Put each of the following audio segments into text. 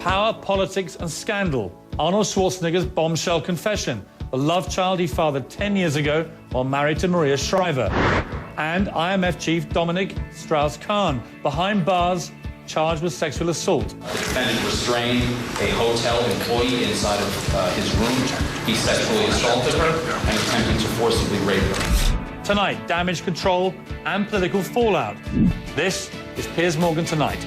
Power, politics and scandal. Arnold Schwarzenegger's bombshell confession. The love child he fathered 10 years ago while married to Maria Shriver. And IMF chief Dominic Strauss-Kahn, behind bars, charged with sexual assault. The defendant restrained a hotel employee inside of his room. He sexually assaulted her and attempted to forcibly rape her. Tonight, damage control and political fallout. This is Piers Morgan Tonight.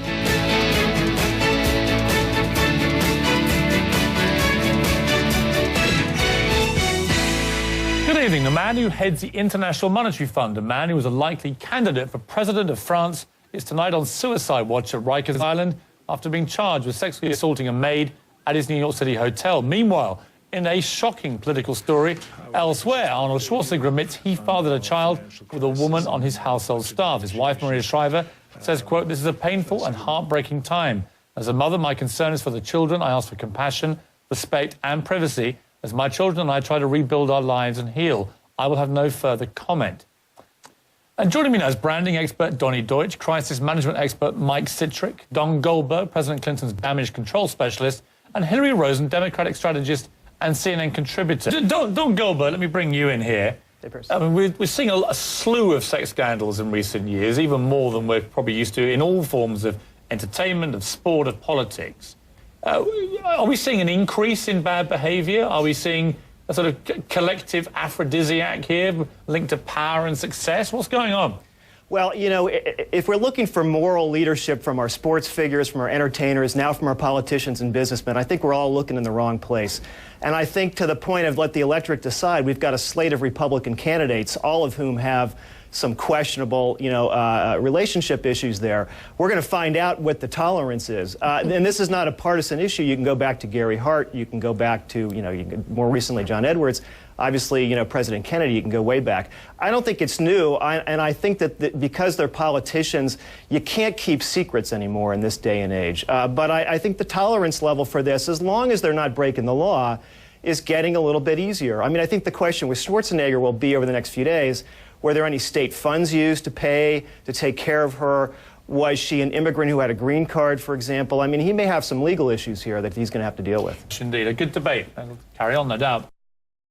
Good evening. The man who heads the International Monetary Fund, a man who was a likely candidate for president of France, is tonight on suicide watch at Rikers Island after being charged with sexually assaulting a maid at his New York City hotel. Meanwhile, in a shocking political story elsewhere, Arnold Schwarzenegger admits he fathered a child with a woman on his household staff. His wife, Maria Shriver, says, quote, "This is a painful and heartbreaking time. As a mother, my concern is for the children. I ask for compassion, respect and privacy. As my children and I try to rebuild our lives and heal, I will have no further comment." And joining me now is branding expert Donnie Deutsch, crisis management expert Mike Citrick, Don Goldberg, President Clinton's damage control specialist, and Hillary Rosen, Democratic strategist and CNN contributor. Don Goldberg, let me bring you in here. I mean, we're seeing a slew of sex scandals in recent years, even more than we're probably used to in all forms of entertainment, of sport, of politics. Are we seeing an increase in bad behaviour? Are we seeing a sort of collective aphrodisiac here linked to power and success? What's going on? Well, you know, if we're looking for moral leadership from our sports figures, from our entertainers, now from our politicians and businessmen, I think we're all looking in the wrong place. And I think to the point of let the electorate decide, we've got a slate of Republican candidates, all of whom have some questionable, relationship issues there. We're going to find out what the tolerance is. And this is not a partisan issue. You can go back to Gary Hart. You can go back to, more recently John Edwards. Obviously, President Kennedy, you can go way back. I don't think it's new, and I think that because they're politicians, you can't keep secrets anymore in this day and age. But I think the tolerance level for this, as long as they're not breaking the law, is getting a little bit easier. I mean, I think the question with Schwarzenegger will be over the next few days, were there any state funds used to pay to take care of her? Was she an immigrant who had a green card, for example? I mean, he may have some legal issues here that he's going to have to deal with. Indeed, a good debate. Carry on, no doubt.